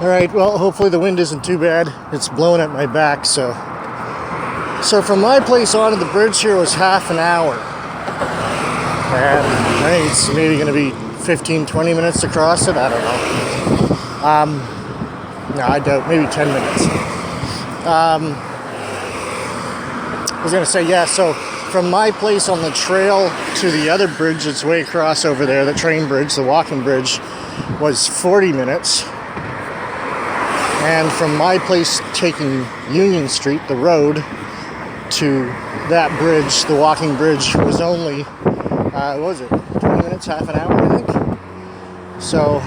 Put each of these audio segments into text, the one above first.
Alright, well, hopefully the wind isn't too bad. It's blowing at my back, so from my place onto the bridge here was half an hour. And I think it's maybe going to be 15-20 minutes to cross it. I don't know. No, I doubt. Maybe 10 minutes. I was going to say, yeah, so from my place on the trail to the other bridge that's way across over there, the train bridge, the walking bridge, was 40 minutes. And from my place taking Union Street, the road, to that bridge, the walking bridge, was only, what was it, 20 minutes, half an hour, I think? So,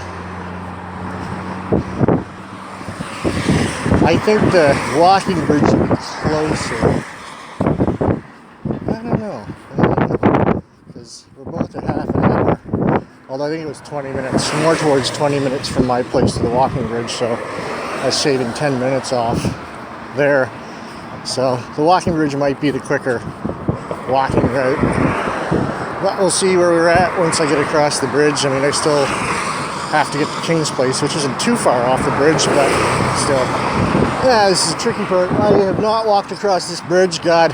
I think the walking bridge would be closer. I don't know, because we're both at half an hour. Although I think it was 20 minutes, more towards 20 minutes from my place to the walking bridge, so that's shaving 10 minutes off there. So the walking bridge might be the quicker walking route. But we'll see where we're at once I get across the bridge. I mean, I still have to get to King's Place, which isn't too far off the bridge, but still. Yeah, this is a tricky part. I have not walked across this bridge, God.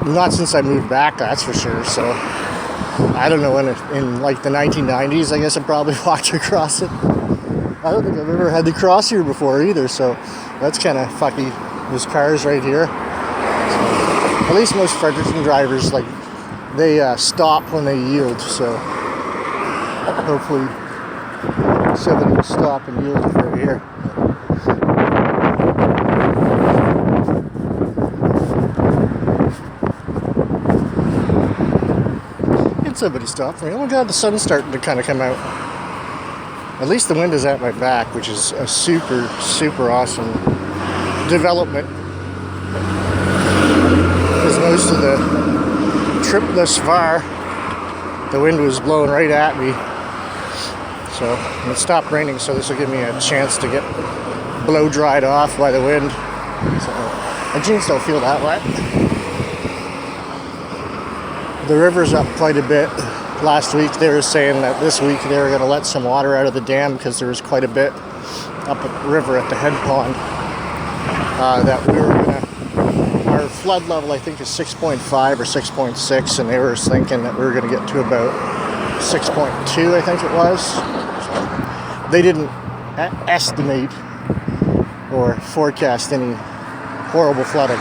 Not since I moved back, that's for sure. So I don't know when, in like the 1990s, I guess I probably walked across it. I don't think I've ever had to cross here before either, so that's kind of fucky. There's cars right here. So, at least most Fredericton drivers, like, they stop when they yield, so hopefully somebody will stop and yield over here. And somebody stopped for me. Oh my God, the sun's starting to kind of come out. At least the wind is at my back, which is a super, super awesome development. Because most of the trip thus far, the wind was blowing right at me. So it stopped raining, so this will give me a chance to get blow dried off by the wind. So my jeans don't feel that wet. The river's up quite a bit. Last week they were saying that this week they were going to let some water out of the dam because there was quite a bit up at the river at the head pond. That we were going to, our flood level I think is 6.5 or 6.6, and they were thinking that we were going to get to about 6.2, I think it was. So they didn't estimate or forecast any horrible flooding.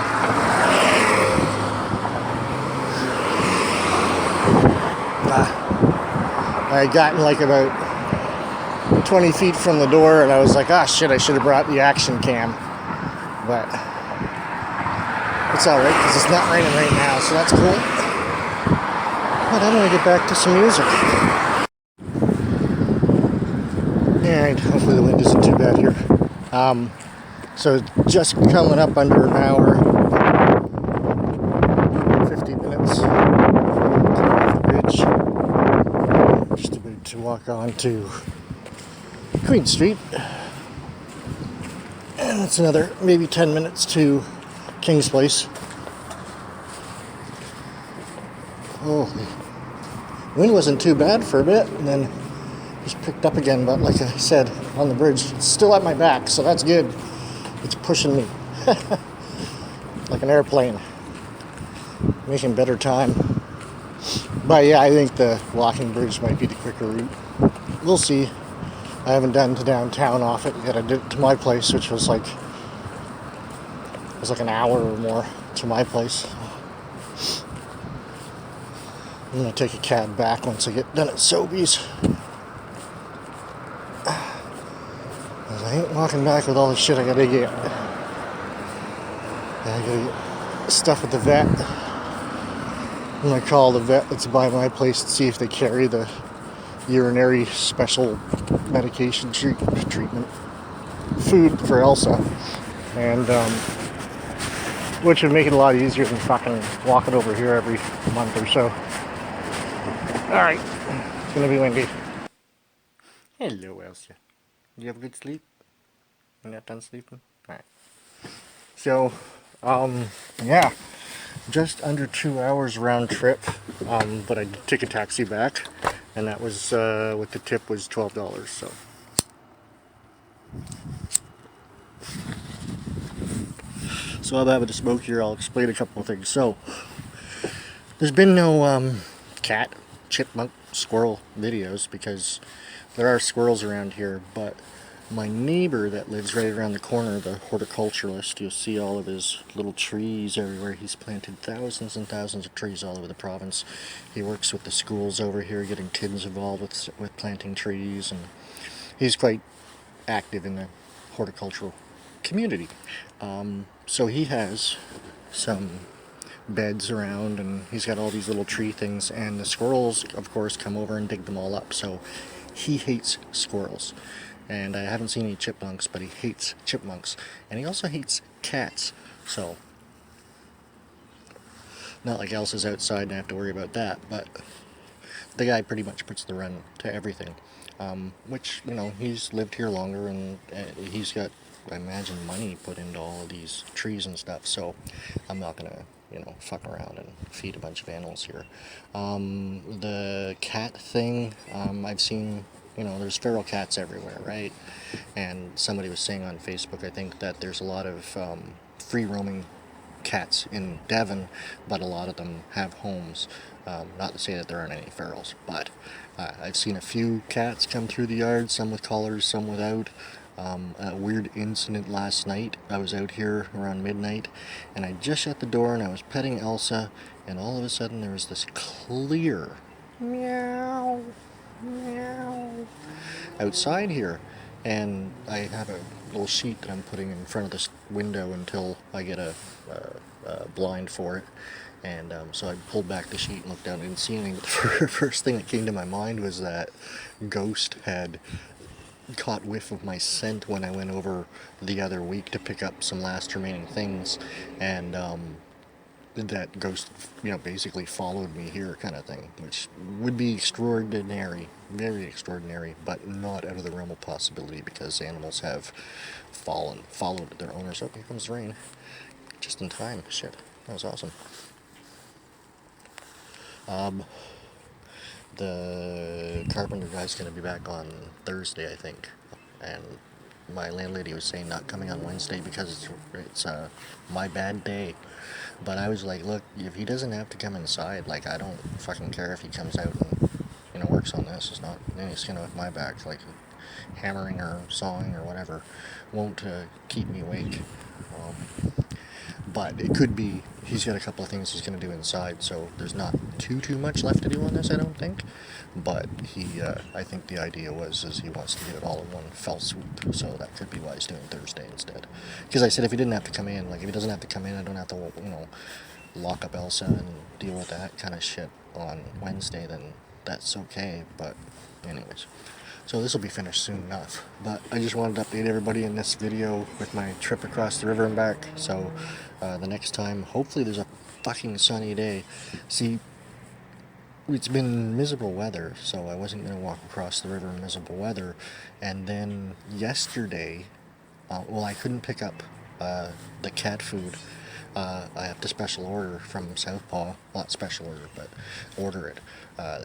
I had gotten like about 20 feet from the door and I was like, ah, shit, I should have brought the action cam. But it's alright because it's not raining right now, so that's cool. But I'm going to get back to some music. Alright, hopefully the wind isn't too bad here. So just coming up under an hour, 50 minutes to the bridge. Just about to walk on to Queen Street. And it's another maybe 10 minutes to King's Place. Oh, the wind wasn't too bad for a bit, and then just picked up again. But like I said, on the bridge, it's still at my back, so that's good. It's pushing me like an airplane, making better time. But yeah, I think the walking bridge might be the quicker route. We'll see. I haven't done to downtown off it yet. I did it to my place, which was like an hour or more to my place. I'm gonna take a cab back once I get done at Sobeys. I ain't walking back with all the shit I gotta get. I gotta get stuff at the vet. I'm gonna call the vet that's by my place to see if they carry the urinary special medication treatment food for Elsa, and which would make it a lot easier than fucking walking over here every month or so. Alright, it's gonna be windy. Hello, Elsa. You have a good sleep? You're not done sleeping? Alright. So, yeah, just under 2 hours round trip, but I did take a taxi back, and that was, with the tip was $12, so. So I'm having a smoke here. I'll explain a couple of things. So there's been no cat, chipmunk, squirrel videos because there are squirrels around here, but my neighbor that lives right around the corner, the horticulturalist, you'll see all of his little trees everywhere. He's planted thousands and thousands of trees all over the province. He works with the schools over here, getting kids involved with planting trees, and he's quite active in the horticultural community. So he has some beds around, and he's got all these little tree things, and the squirrels, of course, come over and dig them all up. So he hates squirrels. And I haven't seen any chipmunks, but he hates chipmunks. And he also hates cats. So, not like Elsa's outside and I have to worry about that, but the guy pretty much puts the run to everything. Which, you know, he's lived here longer, and he's got, I imagine, money put into all of these trees and stuff. So, I'm not going to, you know, fuck around and feed a bunch of animals here. The cat thing, I've seen, you know, there's feral cats everywhere, right? And somebody was saying on Facebook, I think, that there's a lot of free roaming cats in Devon, but a lot of them have homes. Not to say that there aren't any ferals, but I've seen a few cats come through the yard, some with collars, some without. A weird incident last night. I was out here around midnight, and I just shut the door and I was petting Elsa, and all of a sudden there was this clear meow, meow outside here, and I have a little sheet that I'm putting in front of this window until I get a blind for it. And so I pulled back the sheet and looked down and didn't see anything. But the first thing that came to my mind was that Ghost had caught whiff of my scent when I went over the other week to pick up some last remaining things, and that Ghost, you know, basically followed me here, kind of thing, which would be extraordinary, very extraordinary, but not out of the realm of possibility, because animals have followed their owners. Oh, here comes the rain, just in time. Shit, that was awesome. The carpenter guy's going to be back on Thursday, I think, and my landlady was saying not coming on Wednesday because it's my bad day. But I was like, look, if he doesn't have to come inside, like, I don't fucking care if he comes out and, you know, works on this. It's not any skin off my back. Like, hammering or sawing or whatever won't keep me awake. But it could be he's got a couple of things he's going to do inside, so there's not too much left to do on this, I don't think. But I think the idea is he wants to get it all in one fell swoop, so that could be why he's doing Thursday instead. Because I said if he didn't have to come in, like, if he doesn't have to come in, I don't have to, you know, lock up Elsa and deal with that kind of shit on Wednesday, then that's okay. But anyways, so this will be finished soon enough. But I just wanted to update everybody in this video with my trip across the river and back. So the next time, hopefully there's a fucking sunny day. See, it's been miserable weather, so I wasn't going to walk across the river in miserable weather. And then yesterday, well, I couldn't pick up the cat food. I have to special order from Southpaw. Well, not special order, but order it.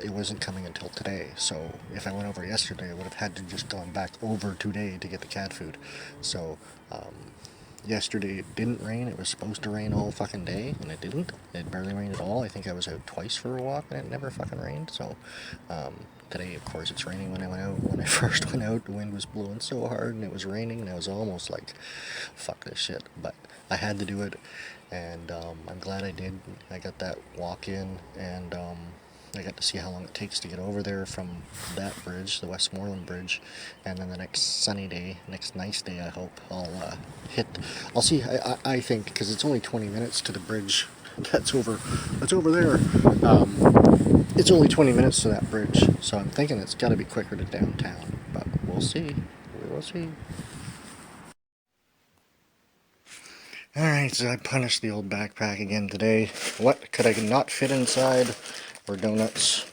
It wasn't coming until today, so if I went over yesterday, I would have had to just gone back over today to get the cat food. So, yesterday it didn't rain. It was supposed to rain all fucking day, and it didn't. It barely rained at all. I think I was out twice for a walk, and it never fucking rained. So, today, of course, it's raining when I went out. When I first went out, the wind was blowing so hard, and it was raining, and I was almost like, fuck this shit. But I had to do it, and I'm glad I did. I got that walk in, and I got to see how long it takes to get over there from that bridge, the Westmoreland Bridge, and then the next sunny day, next nice day, I hope, I'll see, I think, because it's only 20 minutes to the bridge that's over there. It's only 20 minutes to that bridge, so I'm thinking it's got to be quicker to downtown, but we'll see. We will see. Alright, so I punished the old backpack again today. What could I not fit inside? Or donuts,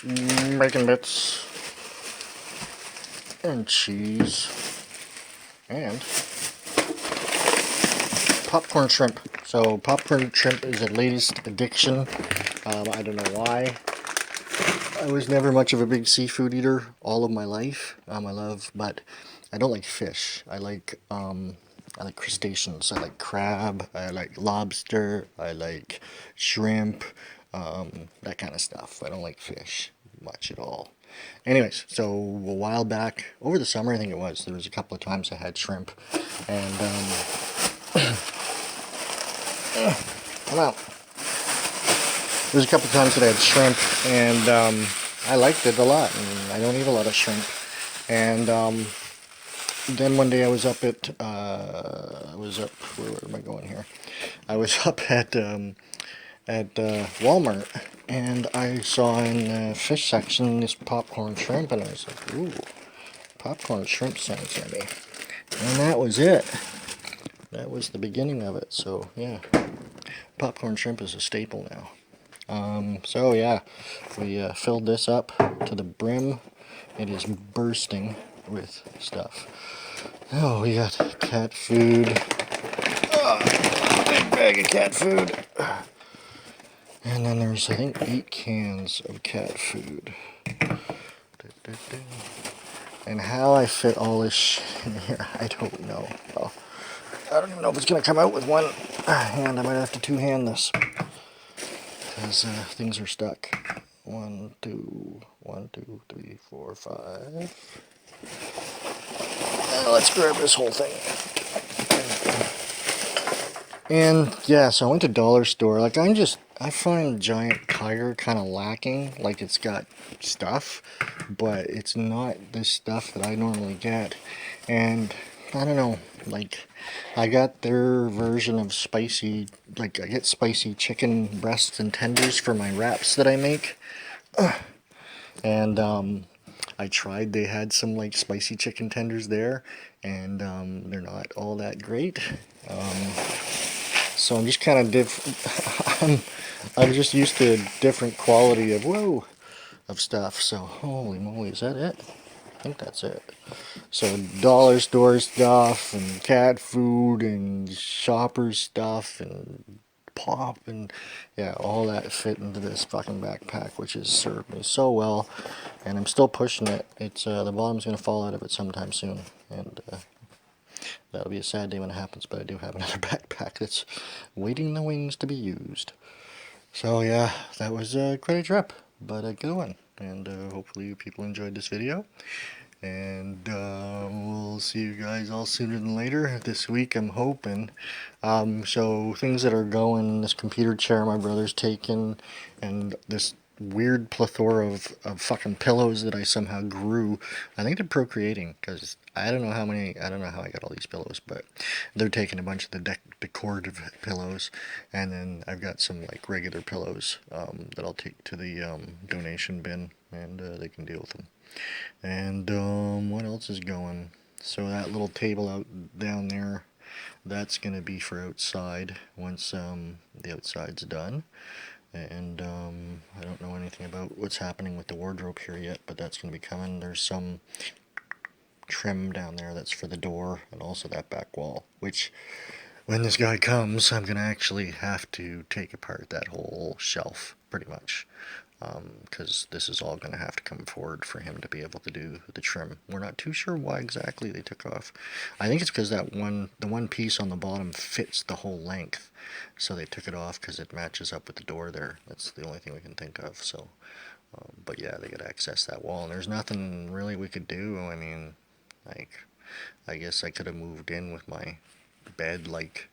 bacon bits, and cheese, and popcorn shrimp. So popcorn shrimp is a latest addiction. I don't know why. I was never much of a big seafood eater all of my life. But I don't like fish. I like I like crustaceans. I like crab. I like lobster. I like shrimp. That kind of stuff. I don't like fish much at all. Anyways, so a while back, over the summer I think it was, there was a couple of times I had shrimp. And, come out. There's a couple of times that I had shrimp, and I liked it a lot. And I don't eat a lot of shrimp. And then one day I was up at, where am I going here? I was up at Walmart, and I saw in the fish section this popcorn shrimp, and I was like, ooh, popcorn shrimp sounds yummy. And that was it. That was the beginning of it. So yeah, popcorn shrimp is a staple now. So yeah, we filled this up to the brim. It is bursting with stuff. Oh, we got cat food. Big bag of cat food. And then there's, I think, 8 cans of cat food. And how I fit all this shit in here, I don't know. Well, I don't even know if it's going to come out with one hand. I might have to two-hand this. Because things are stuck. 1, 2, 1, 2, 3, 4, 5. Let's grab this whole thing. And yeah, so I went to dollar store. Like I find Giant Tiger kind of lacking. Like it's got stuff, but it's not the stuff that I normally get. And I don't know, like I got their version of spicy, like I get spicy chicken breasts and tenders for my wraps that I make. And I tried, they had some like spicy chicken tenders there, and they're not all that great. So I'm just kind of I'm just used to a different quality of stuff. So holy moly, is that it? I think that's it. So dollar store stuff and cat food and shopper stuff and pop and yeah, all that fit into this fucking backpack, which has served me so well. And I'm still pushing it. It's the bottom's gonna fall out of it sometime soon, and that'll be a sad day when it happens, but I do have another backpack that's waiting in the wings to be used. So yeah, that was quite a trip, but a good one. And hopefully people enjoyed this video. And we'll see you guys all sooner than later this week, I'm hoping. So things that are going, this computer chair my brother's taken, and this weird plethora of fucking pillows that I somehow grew. I think they're procreating, because I don't know how I got all these pillows, but they're taking a bunch of the decorative pillows, and then I've got some like regular pillows that I'll take to the donation bin, and they can deal with them. And what else is going? So that little table out down there, that's gonna be for outside once the outside's done. And I don't know anything about what's happening with the wardrobe here yet, but that's gonna be coming. There's some trim down there that's for the door, and also that back wall, which when this guy comes, I'm gonna actually have to take apart that whole shelf pretty much, because this is all going to have to come forward for him to be able to do the trim. We're not too sure why exactly they took off. I think it's because the one piece on the bottom fits the whole length, so they took it off because it matches up with the door there. That's the only thing we can think of. So, but yeah, they got to access that wall, and there's nothing really we could do. I mean, like, I guess I could have moved in with my bed, like,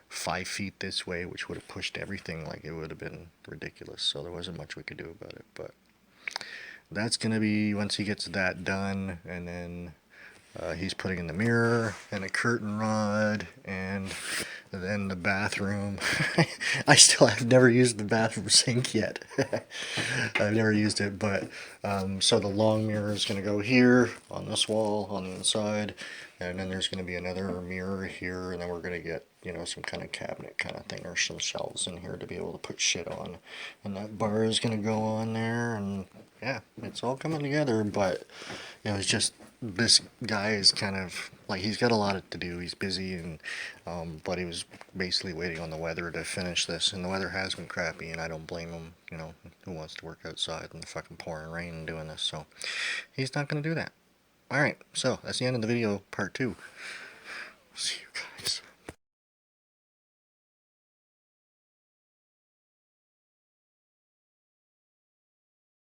5 feet this way, which would have pushed everything. Like, it would have been ridiculous. So there wasn't much we could do about it, but that's gonna be once he gets that done. And then he's putting in the mirror and a curtain rod, and then the bathroom. I've never used the bathroom sink yet. I've never used it, but so the long mirror is going to go here on this wall on the inside, and then there's going to be another mirror here, and then we're going to get some kind of cabinet kind of thing, or some shelves in here to be able to put shit on, and that bar is going to go on there, and yeah, it's all coming together. But it's just, this guy is kind of like, he's got a lot to do. He's busy, and but he was basically waiting on the weather to finish this, and the weather has been crappy, and I don't blame him. Who wants to work outside in the fucking pouring rain and doing this? So he's not going to do that. All right, so that's the end of the video, part 2. See you.